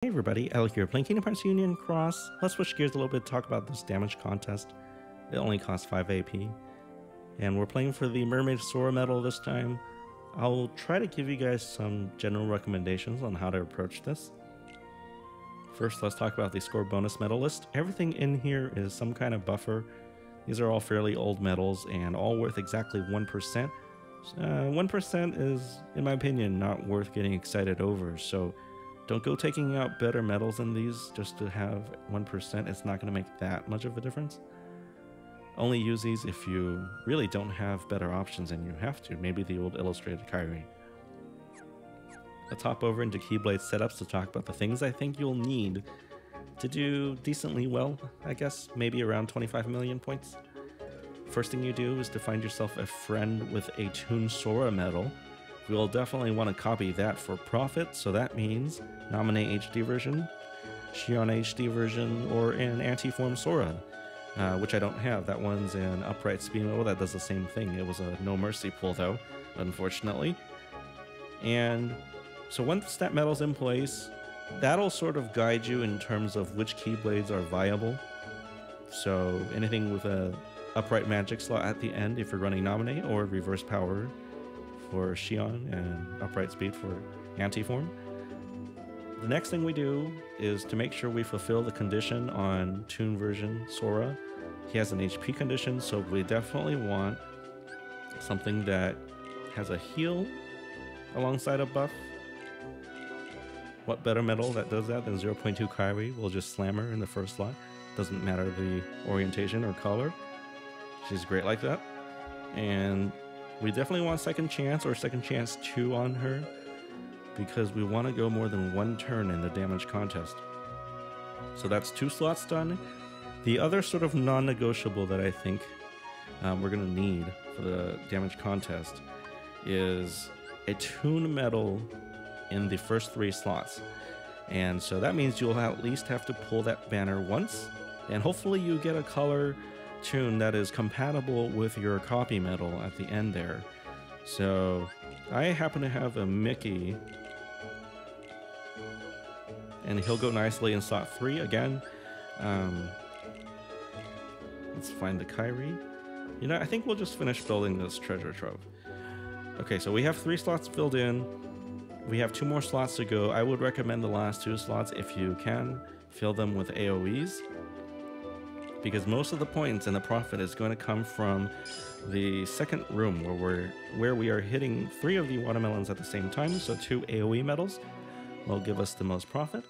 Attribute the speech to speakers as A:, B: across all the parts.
A: Hey everybody, Alec here, playing Kingdom Hearts Union Cross. Let's switch gears a little bit, talk about this damage contest. It only costs 5 AP. And we're playing for the Mermaid Sora medal this time. I'll try to give you guys some general recommendations on how to approach this. First, let's talk about the score bonus medal list. Everything in here is some kind of buffer. These are all fairly old medals and all worth exactly 1%. 1% is, in my opinion, not worth getting excited over, so don't go taking out better medals than these just to have 1%. It's not going to make that much of a difference. Only use these if you really don't have better options and you have to. Maybe the old illustrated Kyrie. Let's hop over into Keyblade setups to talk about the things I think you'll need to do decently well, I guess. Maybe around 25 million points. First thing you do is to find yourself a friend with a Toon Sora medal. You'll definitely want to copy that for profit, so that means Nominate HD version, Xion HD version, or an anti-form Sora, which I don't have. That one's an upright speed medal that does the same thing. It was a no mercy pull though, unfortunately. And so once that medal's in place, that'll sort of guide you in terms of which Keyblades are viable. So anything with a upright magic slot at the end if you're running Nominate, or reverse power for Xion and upright speed for anti-form. The next thing we do is to make sure we fulfill the condition on Toon version Sora. He has an HP condition, so we definitely want something that has a heal alongside a buff. What better medal that does that than 0.2 Kyrie? We'll just slam her in the first slot. Doesn't matter the orientation or color. She's great like that. And we definitely want second chance or second chance 2 on her, because we want to go more than one turn in the damage contest. So that's 2 slots done. The other sort of non-negotiable that I think we're going to need for the damage contest is a Toon medal in the first 3 slots. And so that means you'll at least have to pull that banner once, and hopefully you get a color Toon that is compatible with your copy medal at the end there. So I happen to have a Mickey, and he'll go nicely in slot 3 again. Let's find the Kyrie. You know, I think we'll just finish building this treasure trove. Okay, so we have 3 slots filled in. We have 2 more slots to go. I would recommend the last 2 slots, if you can, fill them with AoEs, because most of the points and the profit is going to come from the second room where we are hitting 3 of the watermelons at the same time. So 2 AoE medals will give us the most profit.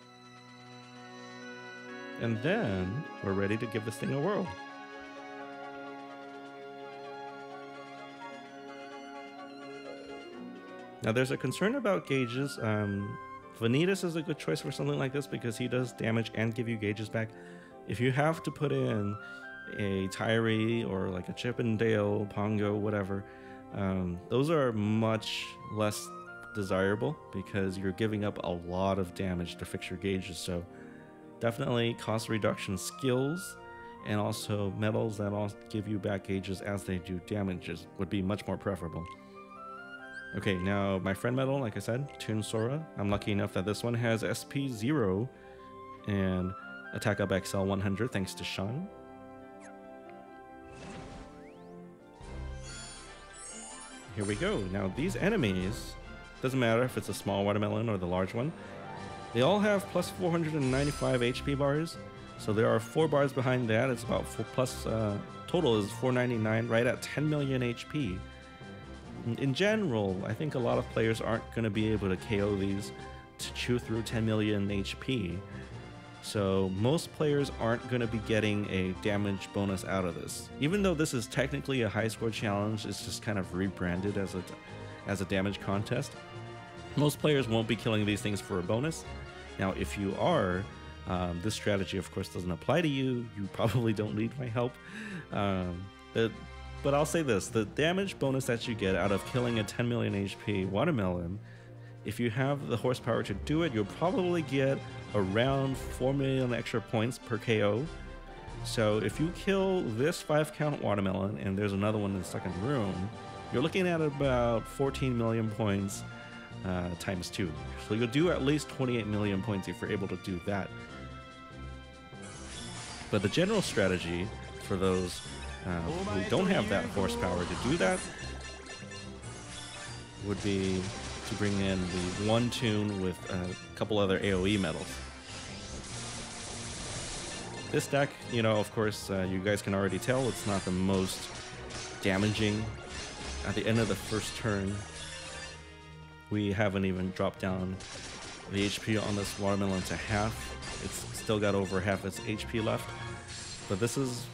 A: And then we're ready to give this thing a whirl. Now there's a concern about gauges. Vanitas is a good choice for something like this because he does damage and give you gauges back. If you have to put in a Tyree or like a Chippendale, Pongo, whatever, those are much less desirable because you're giving up a lot of damage to fix your gauges. So definitely cost reduction skills and also medals that all give you back gauges as they do damages would be much more preferable. Okay, now my friend medal, like I said, Toon Sora. I'm lucky enough that this one has SP 0 and Attack Up XL 100 thanks to Sean. Here we go. Now these enemies, doesn't matter if it's a small watermelon or the large one, they all have plus 495 HP bars. So there are 4 bars behind that. It's about 4 plus, total is 499, right at 10 million HP. In general, I think a lot of players aren't going to be able to KO these to chew through 10 million HP. So most players aren't going to be getting a damage bonus out of this. Even though this is technically a high score challenge, it's just kind of rebranded as a damage contest. Most players won't be killing these things for a bonus. Now if you are, this strategy of course doesn't apply to you. You probably don't need my help. But I'll say this, the damage bonus that you get out of killing a 10 million HP watermelon, if you have the horsepower to do it, you'll probably get around 4 million extra points per KO. So if you kill this 5 count watermelon, and there's another one in the second room, you're looking at about 14 million points times 2. So you'll do at least 28 million points if you're able to do that. But the general strategy for those who don't have that horsepower to do that would be to bring in the one tune with a couple other AoE medals. This deck, you know, of course, you guys can already tell it's not the most damaging. At the end of the first turn, we haven't even dropped down the HP on this watermelon to half. It's still got over half its HP left. But this is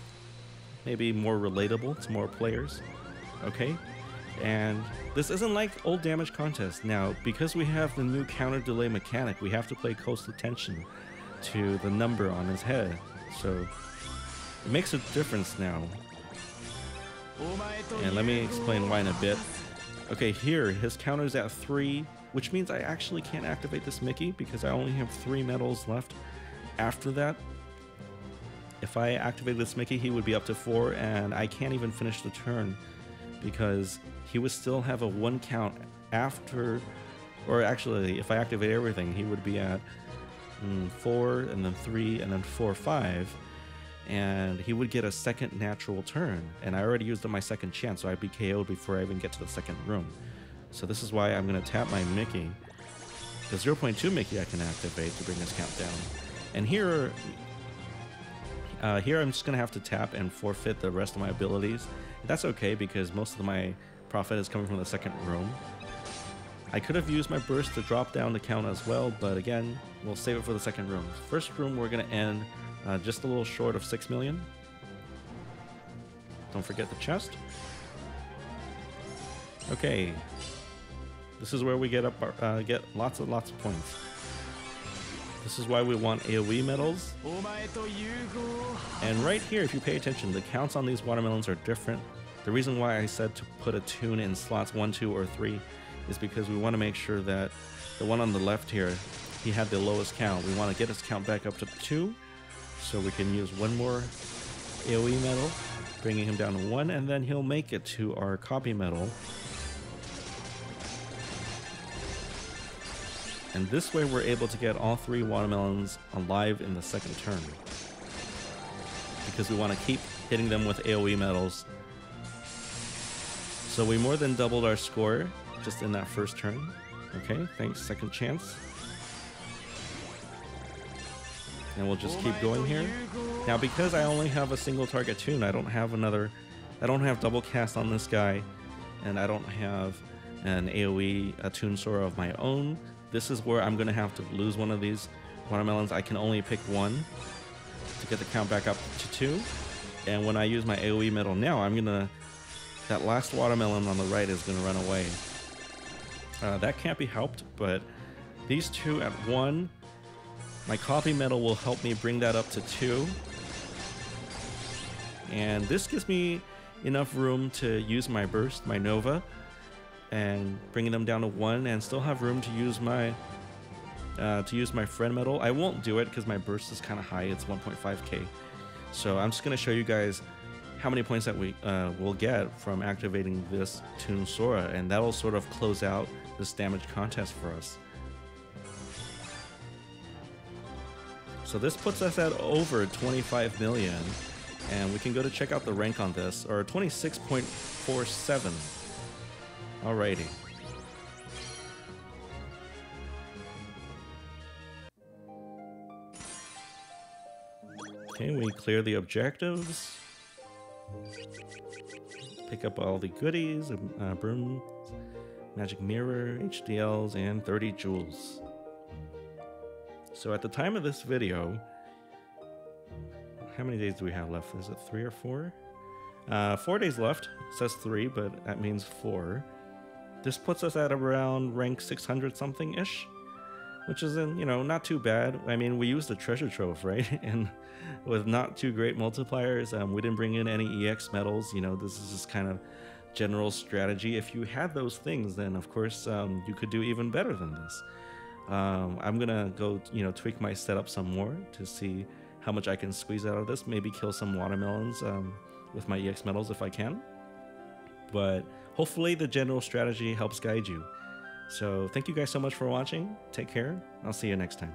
A: maybe more relatable to more players, okay? And this isn't like old damage contest. Now, because we have the new counter delay mechanic, we have to play close attention to the number on his head. So it makes a difference now. And let me explain why in a bit. Okay, here his counter's at 3, which means I actually can't activate this Mickey because I only have 3 medals left. After that, if I activate this Mickey, he would be up to 4, and I can't even finish the turn because he would still have a 1 count after, or actually, if I activate everything, he would be at 4, and then 3, and then 4, 5, and he would get a second natural turn, and I already used up my second chance, so I'd be KO'd before I even get to the second room. So this is why I'm going to tap my Mickey. The 0.2 Mickey I can activate to bring this count down. And here I'm just going to have to tap and forfeit the rest of my abilities. That's okay because most of my profit is coming from the second room. I could have used my burst to drop down the count as well, but again, we'll save it for the second room. First room, we're going to end just a little short of 6 million. Don't forget the chest. Okay, this is where we get lots of points. This is why we want AoE medals. And right here, if you pay attention, the counts on these watermelons are different. The reason why I said to put a tune in slots 1, 2, or 3 is because we want to make sure that the one on the left here, he had the lowest count. We want to get his count back up to 2, so we can use 1 more AoE medal, bringing him down to 1, and then he'll make it to our copy medal. And this way we're able to get all 3 watermelons alive in the second turn, because we want to keep hitting them with AoE medals. So we more than doubled our score just in that first turn. Okay, thanks, second chance. And we'll just keep going here. Now because I only have a single target tune, I don't have double cast on this guy, and I don't have an AoE tune Sora of my own. This is where I'm going to have to lose one of these watermelons. I can only pick 1 to get the count back up to 2. And when I use my AoE medal now, that last watermelon on the right is going to run away. That can't be helped, but these 2 at 1, my copy medal will help me bring that up to 2. And this gives me enough room to use my burst, my Nova, and bringing them down to 1, and still have room to use my friend medal. I won't do it because my burst is kind of high. It's 1.5k. So I'm just going to show you guys how many points that we will get from activating this tune Sora, and that'll sort of close out this damage contest for us. So this puts us at over 25 million, and we can go to check out the rank on this, or 26.47. Alrighty. Okay, we clear the objectives. Pick up all the goodies, broom, magic mirror, HDLs, and 30 jewels. So at the time of this video, how many days do we have left? Is it 3 or 4? 4 days left. It says 3, but that means 4. This puts us at around rank 600 something-ish, which is, not too bad. I mean, we used the treasure trove, right? And with not too great multipliers, we didn't bring in any EX medals. This is just kind of general strategy. If you had those things, then of course you could do even better than this. I'm gonna go, tweak my setup some more to see how much I can squeeze out of this. Maybe kill some watermelons with my EX medals if I can. But hopefully the general strategy helps guide you. So thank you guys so much for watching. Take care. I'll see you next time.